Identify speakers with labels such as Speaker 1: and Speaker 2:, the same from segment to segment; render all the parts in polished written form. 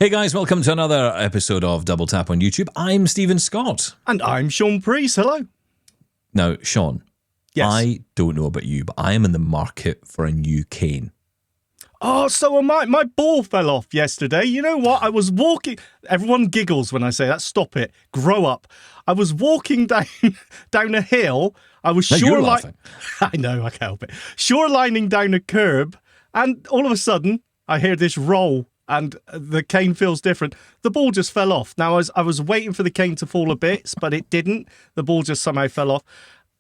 Speaker 1: Hey guys, welcome to another episode of Double Tap on YouTube. I'm Stephen Scott.
Speaker 2: And I'm Shaun Priest. Hello.
Speaker 1: Now, Shaun,
Speaker 2: Yes.
Speaker 1: I don't know about you, but I am in the market for a new cane.
Speaker 2: Oh, so am I. My ball fell off yesterday. You know what? I was walking. Everyone giggles when I say that. Stop it. Grow up. I was walking down a hill. I was I know, I can't help it. Shorelining down a curb, and all of a sudden, I hear this roll. And the cane feels different. The ball just fell off. Now, I was waiting for the cane to fall a bit, but it didn't. The ball just somehow fell off.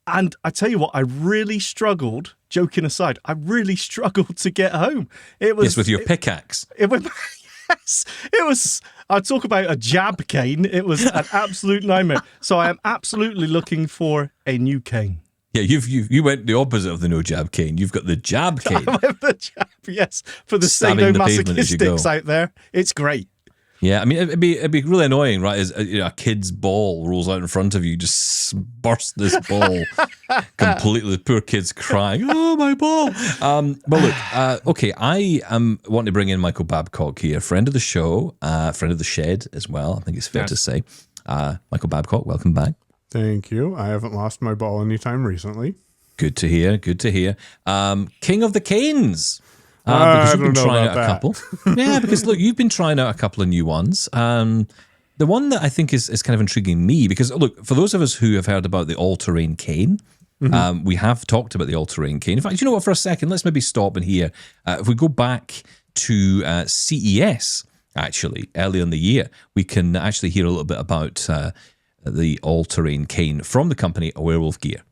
Speaker 2: And I tell you what, I really struggled, joking aside, I really struggled to get home. It was
Speaker 1: with your pickaxe.
Speaker 2: Yes, it was, I'd talk about a jab cane. It was an absolute nightmare. So I am absolutely looking for a new cane.
Speaker 1: Yeah, you went the opposite of the no jab cane. You've got the jab cane.
Speaker 2: I went the jab, yes, for the
Speaker 1: Stabbing the pavement as you go.
Speaker 2: sadomasochistics out there. It's great.
Speaker 1: Yeah, I mean, it'd be really annoying, right? As a kid's ball rolls out in front of you, just burst this ball completely. The poor kid's crying, "Oh, my ball!" But look, okay, I am wanting to bring in Michael Babcock here, friend of the show, friend of the shed as well. I think it's fair to say. Michael Babcock, welcome back.
Speaker 3: Thank you. I haven't lost my ball anytime recently.
Speaker 1: Good to hear. Good to hear. King of the Canes. Because you've been trying out a couple. Yeah, because look, you've been trying out a couple of new ones. The one that I think is kind of intriguing me, because look, for those of us who have heard about the all-terrain cane, we have talked about the all-terrain cane. In fact, you know what, for a second, let's maybe stop and hear. If we go back to CES, actually, earlier in the year, we can actually hear a little bit about the all-terrain cane from the company Awarewolf Gear.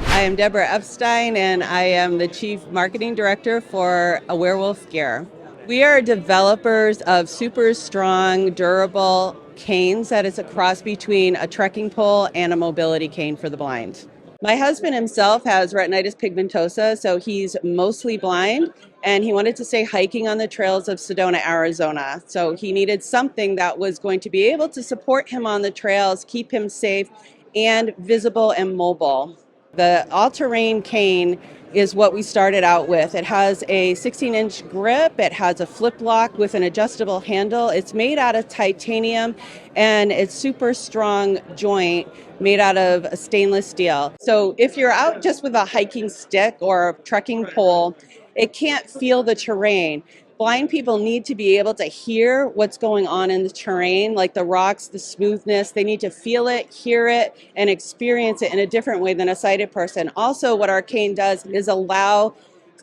Speaker 4: I am Deborah Epstein, and I am the Chief Marketing Director for Awarewolf Gear. We are developers of super strong, durable canes that is a cross between a trekking pole and a mobility cane for the blind. My husband himself has retinitis pigmentosa, so he's mostly blind, and he wanted to stay hiking on the trails of Sedona, Arizona. So he needed something that was going to be able to support him on the trails, keep him safe, and visible and mobile. The all-terrain cane is what we started out with. It has a 16-inch grip. It has a flip lock with an adjustable handle. It's made out of titanium, and it's super strong joint made out of stainless steel. So if you're out just with a hiking stick or a trekking pole, it can't feel the terrain. Blind people need to be able to hear what's going on in the terrain, like the rocks, the smoothness. They need to feel it, hear it, and experience it in a different way than a sighted person. Also, what our cane does is allow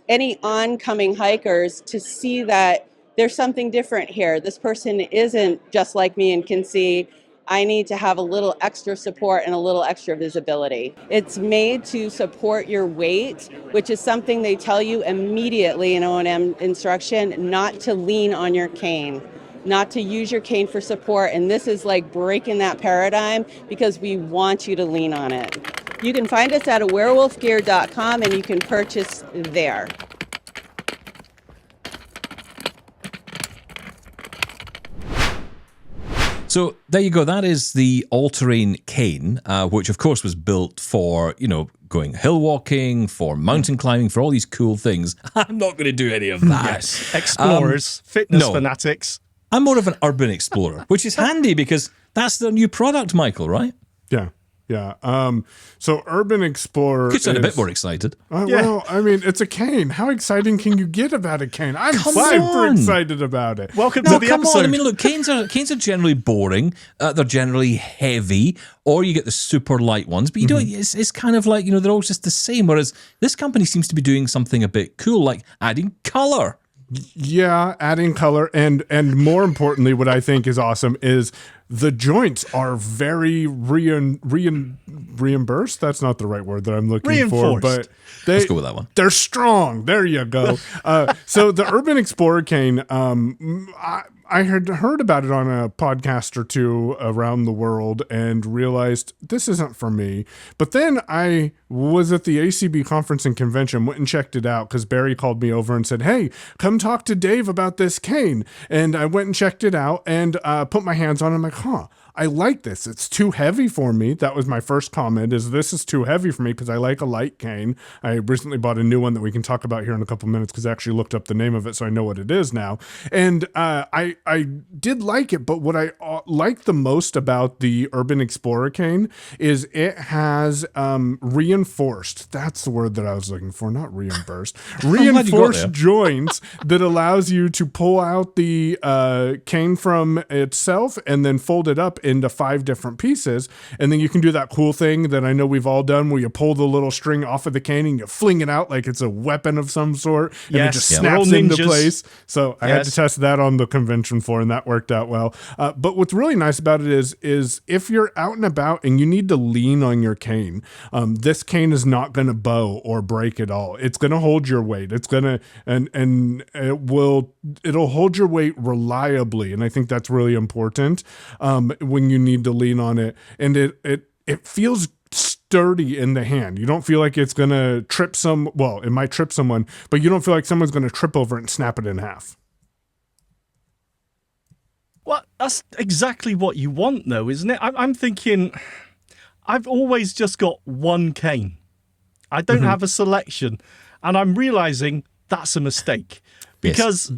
Speaker 4: any oncoming hikers to see that there's something different here. This person isn't just like me and can see. I need to have a little extra support and a little extra visibility. It's made to support your weight, which is something they tell you immediately in O&M instruction, not to lean on your cane, not to use your cane for support. And this is like breaking that paradigm because we want you to lean on it. You can find us at awarewolfgear.com and you can purchase there.
Speaker 1: So there you go. That is the all-terrain cane, which of course was built for, going hill walking, for mountain climbing, for all these cool things. I'm not going to do any of that.
Speaker 2: Yes, explorers, fitness fanatics.
Speaker 1: I'm more of an urban explorer, which is handy because that's the new product, Michael, right?
Speaker 3: Yeah. So Urban Xplorer
Speaker 1: Could sound a bit more excited.
Speaker 3: Well, I mean, it's a cane. How exciting can you get about a cane? I'm super excited about it.
Speaker 2: Welcome to the episode.
Speaker 1: I mean, look, canes are generally boring. They're generally heavy, or you get the super light ones. But it's kind of like, they're all just the same. Whereas this company seems to be doing something a bit cool, like adding color.
Speaker 3: Yeah, adding color, and more importantly, what I think is awesome is the joints are very reimbursed. That's not the right word that I'm looking for, but
Speaker 1: let's go with that one.
Speaker 3: They're strong. There you go. So the Urban Xplorer cane, I had heard about it on a podcast or two around the world and realized this isn't for me. But then I was at the ACB conference and convention, went and checked it out because Barry called me over and said, "Hey, come talk to Dave about this cane." And I went and checked it out and put my hands on it. I'm like, I like this. It's too heavy for me. That was my first comment, is this is too heavy for me because I like a light cane. I recently bought a new one that we can talk about here in a couple minutes because I actually looked up the name of it, so I know what it is now. And I did like it, but what I like the most about the Urban Xplorer cane is it has reinforced, that's the word that I was looking for, not reimbursed, reinforced joints that allows you to pull out the cane from itself and then fold it up into 5 different pieces. And then you can do that cool thing that I know we've all done where you pull the little string off of the cane and you fling it out like it's a weapon of some sort, and it just snaps into place. So I had to test that on the convention floor, and that worked out well. But what's really nice about it is if you're out and about and you need to lean on your cane, this cane is not going to bow or break at all. It's going to hold your weight. It's going to, and it'll hold your weight reliably. And I think that's really important when you need to lean on it. And it feels sturdy in the hand. You don't feel like it's going to trip it might trip someone, but you don't feel like someone's going to trip over it and snap it in half.
Speaker 2: Well, that's exactly what you want, though, isn't it? I'm thinking, I've always just got one cane. I don't have a selection. And I'm realizing that's a mistake. Because,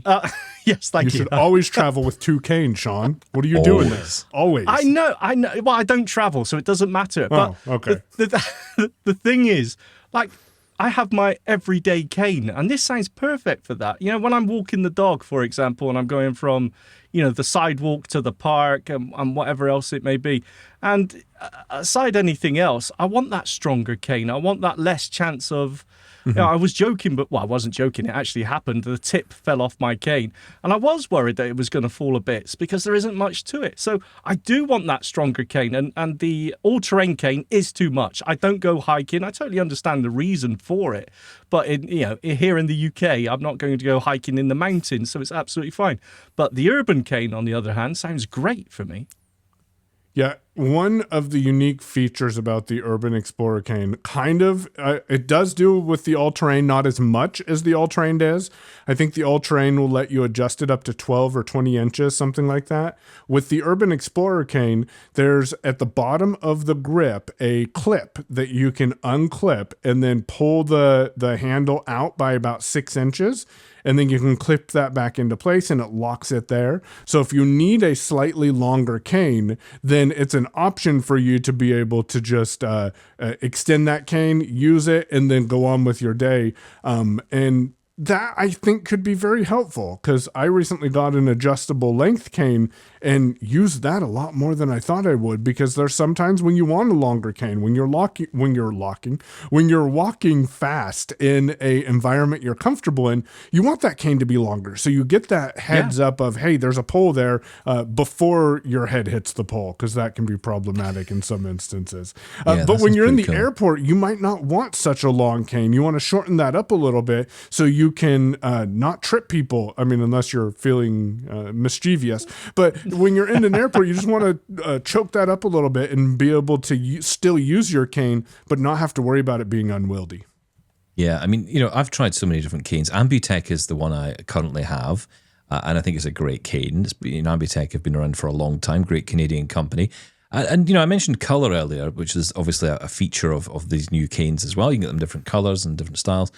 Speaker 2: yes, thank you.
Speaker 3: You should always travel with 2 canes, Shaun. What are you doing there? Always.
Speaker 2: I know. Well, I don't travel, so it doesn't matter. But
Speaker 3: okay.
Speaker 2: The thing is, like, I have my everyday cane, and this sounds perfect for that. You know, when I'm walking the dog, for example, and I'm going from, the sidewalk to the park and whatever else it may be. And aside anything else, I want that stronger cane. I want that less chance of... I was joking, but I wasn't joking. It actually happened. The tip fell off my cane, and I was worried that it was going to fall to bits because there isn't much to it. So I do want that stronger cane, and the all-terrain cane is too much. I don't go hiking. I totally understand the reason for it, but here in the UK, I'm not going to go hiking in the mountains, so it's absolutely fine. But the urban cane, on the other hand, sounds great for me.
Speaker 3: Yeah, one of the unique features about the Urban Xplorer cane, it does do with the all-terrain, not as much as the all-terrain does. I think the all-terrain will let you adjust it up to 12 or 20 inches, something like that. With the Urban Xplorer cane, there's at the bottom of the grip a clip that you can unclip and then pull the handle out by about 6 inches. And then you can clip that back into place and it locks it there. So if you need a slightly longer cane, then it's an option for you to be able to just extend that cane, use it, and then go on with your day. And that I think could be very helpful because I recently got an adjustable length cane and used that a lot more than I thought I would, because there's sometimes when you want a longer cane, when you're walking fast in a environment you're comfortable in, you want that cane to be longer. So you get that heads up of, hey, there's a pole there before your head hits the pole, because that can be problematic in some instances. But when you're in the airport, you might not want such a long cane. You want to shorten that up a little bit so you can not trip people. I mean, unless you're feeling mischievous. But when you're in an airport, you just want to choke that up a little bit and be able to still use your cane, but not have to worry about it being unwieldy.
Speaker 1: Yeah, I mean, I've tried so many different canes. Ambutech is the one I currently have, and I think it's a great cane. Ambutech have been around for a long time, great Canadian company. And I mentioned color earlier, which is obviously a feature of these new canes as well. You can get them different colors and different styles,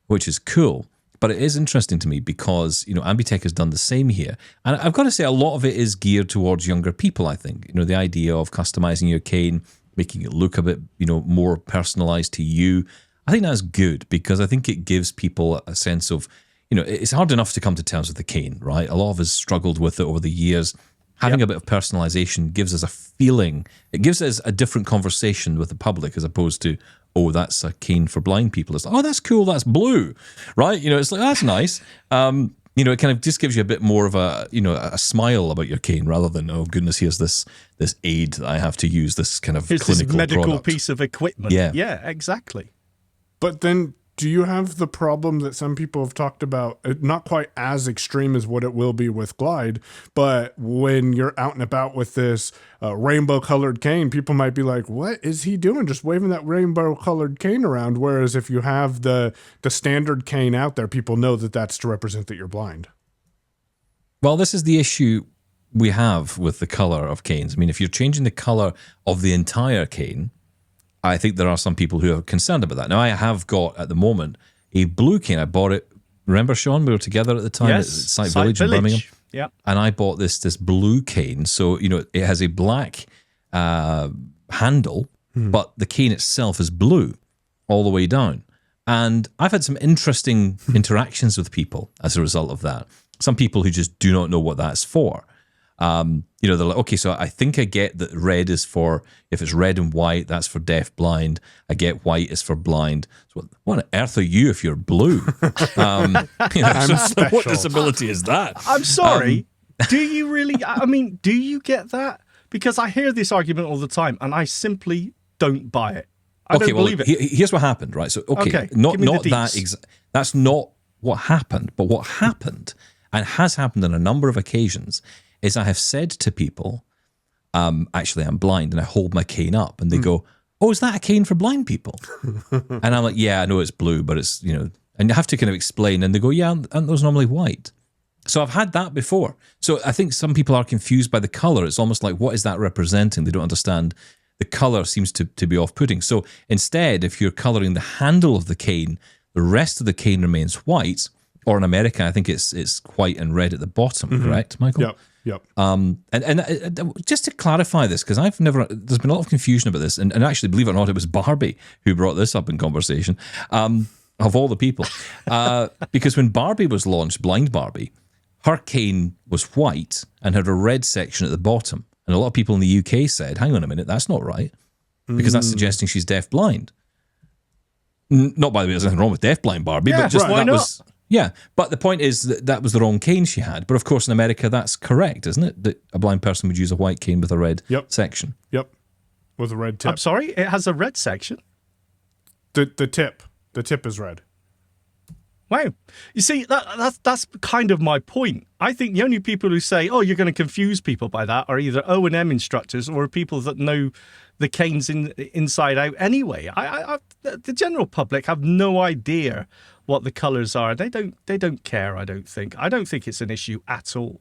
Speaker 1: which is cool. But it is interesting to me because, Ambutech has done the same here. And I've got to say, a lot of it is geared towards younger people, I think. The idea of customizing your cane, making it look a bit, more personalized to you. I think that's good because I think it gives people a sense of, it's hard enough to come to terms with the cane, right? A lot of us struggled with it over the years. Having a bit of personalization gives us a feeling. It gives us a different conversation with the public as opposed to, oh, that's a cane for blind people. It's like, oh, that's cool, that's blue, right? It's like, that's nice. It kind of just gives you a bit more of a smile about your cane rather than, oh, goodness, here's this aid that I have to use, this kind of clinical
Speaker 2: this medical
Speaker 1: product.
Speaker 2: Piece of equipment. Yeah, exactly.
Speaker 3: But then do you have the problem that some people have talked about, not quite as extreme as what it will be with Glide, but when you're out and about with this rainbow-colored cane, people might be like, what is he doing? Just waving that rainbow-colored cane around. Whereas if you have the standard cane out there, people know that that's to represent that you're blind.
Speaker 1: Well, this is the issue we have with the color of canes. I mean, if you're changing the color of the entire cane, I think there are some people who are concerned about that. Now, I have got, at the moment, a blue cane. I bought it. Remember, Shaun, we were together at the time at Site Village in Birmingham?
Speaker 2: Yeah.
Speaker 1: And I bought this blue cane. So, it has a black handle, but the cane itself is blue all the way down. And I've had some interesting interactions with people as a result of that. Some people who just do not know what that's for. They're like, okay, so I think I get that red is for, if it's red and white, that's for deaf blind. I get white is for blind. So what on earth are you if you're blue?
Speaker 3: I'm special.
Speaker 1: What disability is that?
Speaker 2: I'm sorry. Do you really? I mean, do you get that? Because I hear this argument all the time, and I simply don't buy it. I don't believe it.
Speaker 1: Here's what happened, right? So,
Speaker 2: Okay,
Speaker 1: not
Speaker 2: give me the
Speaker 1: that.
Speaker 2: deets.
Speaker 1: That's not what happened. But what happened, and has happened on a number of occasions, is I have said to people, actually, I'm blind, and I hold my cane up, and they go, "Oh, is that a cane for blind people?" And I'm like, "Yeah, I know it's blue, but it's and you have to kind of explain." And they go, "Yeah, and those normally white." So I've had that before. So I think some people are confused by the color. It's almost like, what is that representing? They don't understand. The color seems to be off-putting. So instead, if you're coloring the handle of the cane, the rest of the cane remains white. Or in America, I think it's white and red at the bottom. Correct, Michael?
Speaker 3: Yep.
Speaker 1: And just to clarify this, because there's been a lot of confusion about this, and actually, believe it or not, it was Barbie who brought this up in conversation, of all the people. Because when Barbie was launched, Blind Barbie, her cane was white and had a red section at the bottom. And a lot of people in the UK said, hang on a minute, that's not right, because that's suggesting she's deaf-blind. Not, by the way, there's nothing wrong with deaf-blind Barbie, but just
Speaker 2: why
Speaker 1: that
Speaker 2: not?
Speaker 1: was... Yeah, but the point is that was the wrong cane she had. But of course, in America, that's correct, isn't it? That a blind person would use a white cane with a red section.
Speaker 3: Yep. With a red tip.
Speaker 2: I'm sorry, it has a red section.
Speaker 3: The tip is red.
Speaker 2: Wow. You see, that's kind of my point. I think the only people who say, oh, you're going to confuse people by that are either O&M instructors or people that know the canes inside out anyway. The general public have no idea what the colours are. They don't care, I don't think. I don't think it's an issue at all.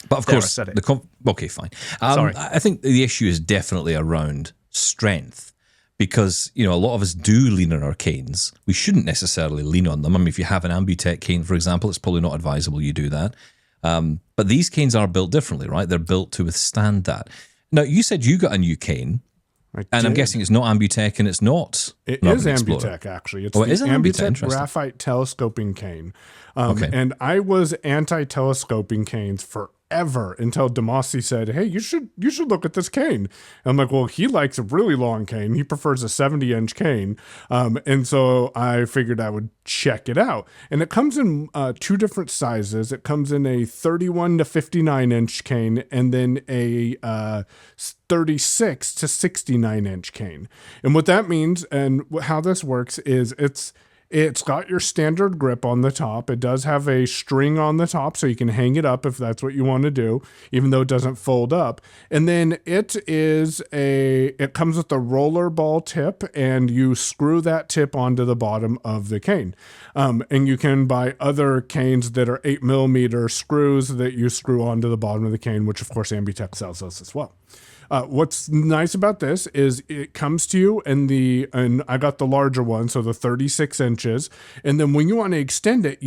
Speaker 1: But of course, okay, fine.
Speaker 2: Sorry.
Speaker 1: I think the issue is definitely around strength. Because, a lot of us do lean on our canes. We shouldn't necessarily lean on them. I mean, if you have an Ambutech cane, for example, it's probably not advisable you do that. But these canes are built differently, right? They're built to withstand that. Now, you said you got a new cane, and I'm guessing it's not Ambutech and it's not
Speaker 3: It
Speaker 1: an
Speaker 3: is
Speaker 1: Urban Xplorer.
Speaker 3: Ambutech, actually. It's
Speaker 1: it is an Ambutech.
Speaker 3: Ambutech Graphite Telescoping cane.
Speaker 1: Okay.
Speaker 3: And I was anti-telescoping canes forever until Demasi said, hey, you should look at this cane. And I'm like, well, he likes a really long cane. He prefers a 70-inch cane. And so I figured I would check it out. And it comes in two different sizes. It comes in a 31 to 59-inch cane and then a 36 to 69-inch cane. And what that means and how this works is it's got your standard grip on the top. It does have a string on the top, so you can hang it up if that's what you want to do, even though it doesn't fold up. And then it comes with a roller ball tip, and you screw that tip onto the bottom of the cane. And you can buy other canes that are 8mm screws that you screw onto the bottom of the cane, which of course Ambutech sells those as well. What's nice about this is it comes to you and I got the larger one, so the 36 inches. And then when you want to extend it,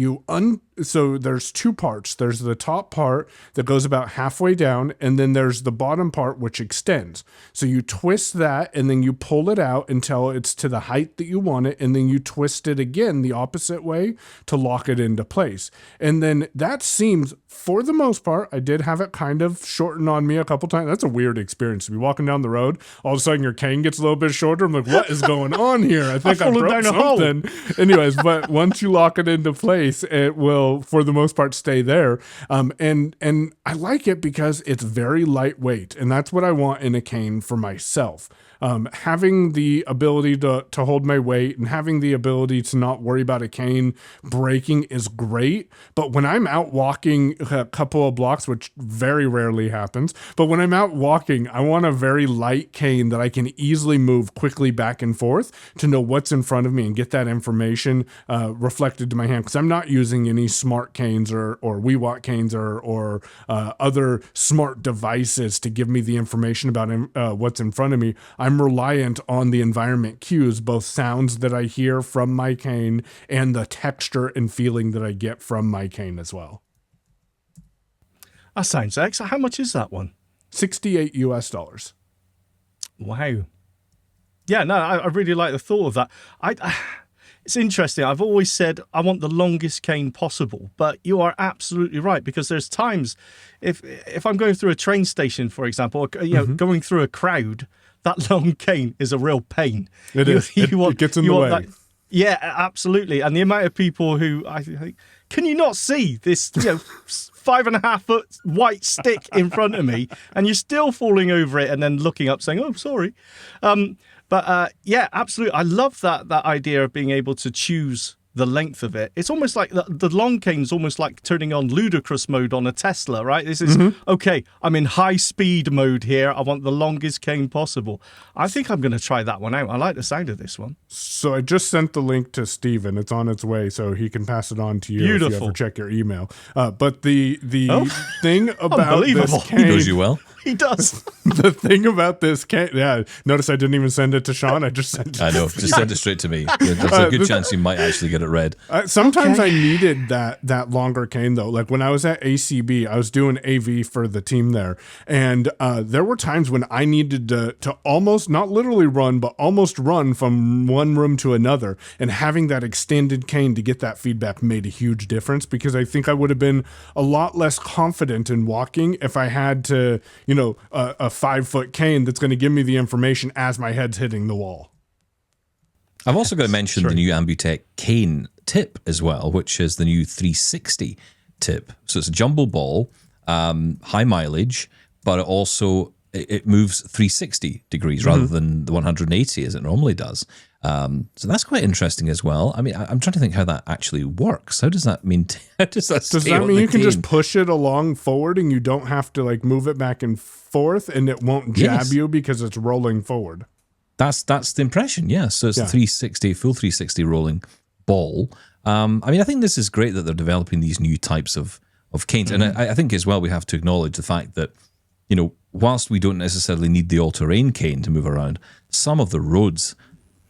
Speaker 3: so there's two parts. There's the top part that goes about halfway down, and then there's the bottom part which extends. So you twist that, and then you pull it out until it's to the height that you want it, and then you twist it again the opposite way to lock it into place. And then that seems, for the most part, I did have it kind of shorten on me a couple times. That's a weird experience to be walking down the road. All of a sudden your cane gets a little bit shorter. I'm like, what is going on here? I think I broke something. Anyways, but once you lock it into place, it will, for the most part, stay there. And I like it because it's very lightweight, and that's what I want in a cane for myself. Having the ability to hold my weight and having the ability to not worry about a cane breaking is great. But when I'm out walking a couple of blocks, which very rarely happens, but when I'm out walking, I want a very light cane that I can easily move quickly back and forth to know what's in front of me and get that information reflected to my hand. Because I'm not using any smart canes or WeWalk canes or other smart devices to give me the information about what's in front of me. I'm reliant on the environment cues, both sounds that I hear from my cane and the texture and feeling that I get from my cane as well.
Speaker 2: That sounds excellent. How much is that one?
Speaker 3: $68 US.
Speaker 2: Wow. Yeah, no, I really like the thought of that. It's interesting. I've always said I want the longest cane possible, but you are absolutely right, because there's times if I'm going through a train station, for example, or, going through a crowd, that long cane is a real pain.
Speaker 3: It gets in the way.
Speaker 2: Yeah, absolutely. And the amount of people who I think, can you not see this 5.5 foot white stick in front of me, and you're still falling over it and then looking up saying, "Oh, sorry." But yeah, absolutely. I love that idea of being able to choose the length of it. It's almost like the long cane's almost like turning on ludicrous mode on a Tesla, right? This is, okay, I'm in high speed mode here. I want the longest cane possible. I think I'm going to try that one out. I like the sound of this one.
Speaker 3: So I just sent the link to Steven. It's on its way, so he can pass it on to you if you ever check your email. But the thing about this cane...
Speaker 1: He knows you well.
Speaker 2: He does.
Speaker 3: The thing about this cane... Yeah, notice I didn't even send it to Shaun. I just sent it
Speaker 1: I know. Just send it straight to me. There's a good chance you might actually get it read.
Speaker 3: Sometimes I needed that longer cane, though. Like when I was at ACB, I was doing AV for the team there. And there were times when I needed to almost, not literally run, but almost run from one room to another. And having that extended cane to get that feedback made a huge difference, because I think I would have been a lot less confident in walking if I had to, a 5-foot cane that's going to give me the information as my head's hitting the wall.
Speaker 1: I've also got to mention the new Ambutech cane tip as well, which is the new 360 tip. So it's a jumbo ball, high mileage, but it moves 360 degrees rather than the 180 as it normally does. So that's quite interesting as well. I mean, I'm trying to think how that actually works. How does that mean? Does that mean
Speaker 3: you can just push it along forward and you don't have to move it back and forth, and it won't jab you because it's rolling forward?
Speaker 1: That's the impression, yeah. So it's a 360, full 360 rolling ball. I mean, I think this is great that they're developing these new types of canes. And I think as well we have to acknowledge the fact that, whilst we don't necessarily need the all-terrain cane to move around, some of the roads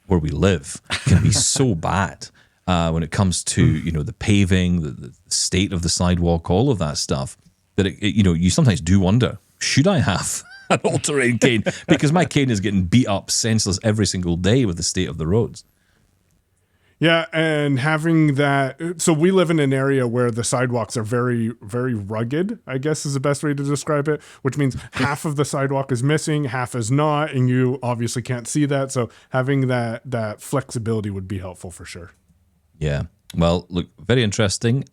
Speaker 1: where we live can be so bad when it comes to, the paving, the state of the sidewalk, all of that stuff, that, you sometimes do wonder, should I have an all-terrain cane? Because my cane is getting beat up senseless every single day with the state of the roads.
Speaker 3: Yeah, and having that, so we live in an area where the sidewalks are very, very rugged, I guess is the best way to describe it, which means half of the sidewalk is missing, half is not, and you obviously can't see that. So having that flexibility would be helpful for sure.
Speaker 1: Yeah, well, look, very interesting.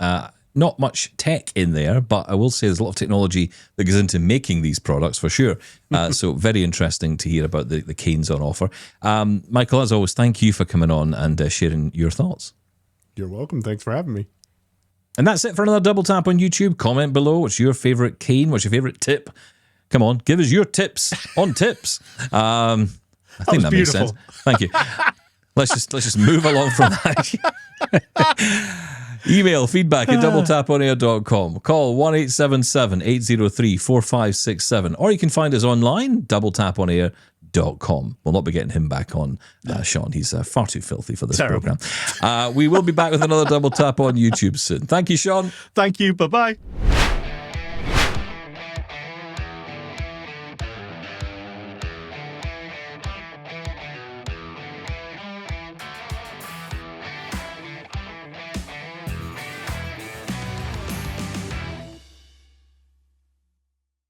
Speaker 1: Not much tech in there, but I will say there's a lot of technology that goes into making these products for sure. So very interesting to hear about the canes on offer. Michael, as always, thank you for coming on and sharing your thoughts.
Speaker 3: You're welcome. Thanks for having me.
Speaker 1: And that's it for another Double Tap on YouTube. Comment below. What's your favorite cane? What's your favorite tip? Come on, give us your tips on tips. I think that makes sense. Thank you. Let's just move along from that. Email feedback at doubletaponair.com. Call 1-877-803-4567. Or you can find us online, doubletaponair.com. We'll not be getting him back on, Shaun. He's far too filthy for this program. We will be back with another Double Tap on YouTube soon. Thank you, Shaun.
Speaker 2: Thank you. Bye-bye.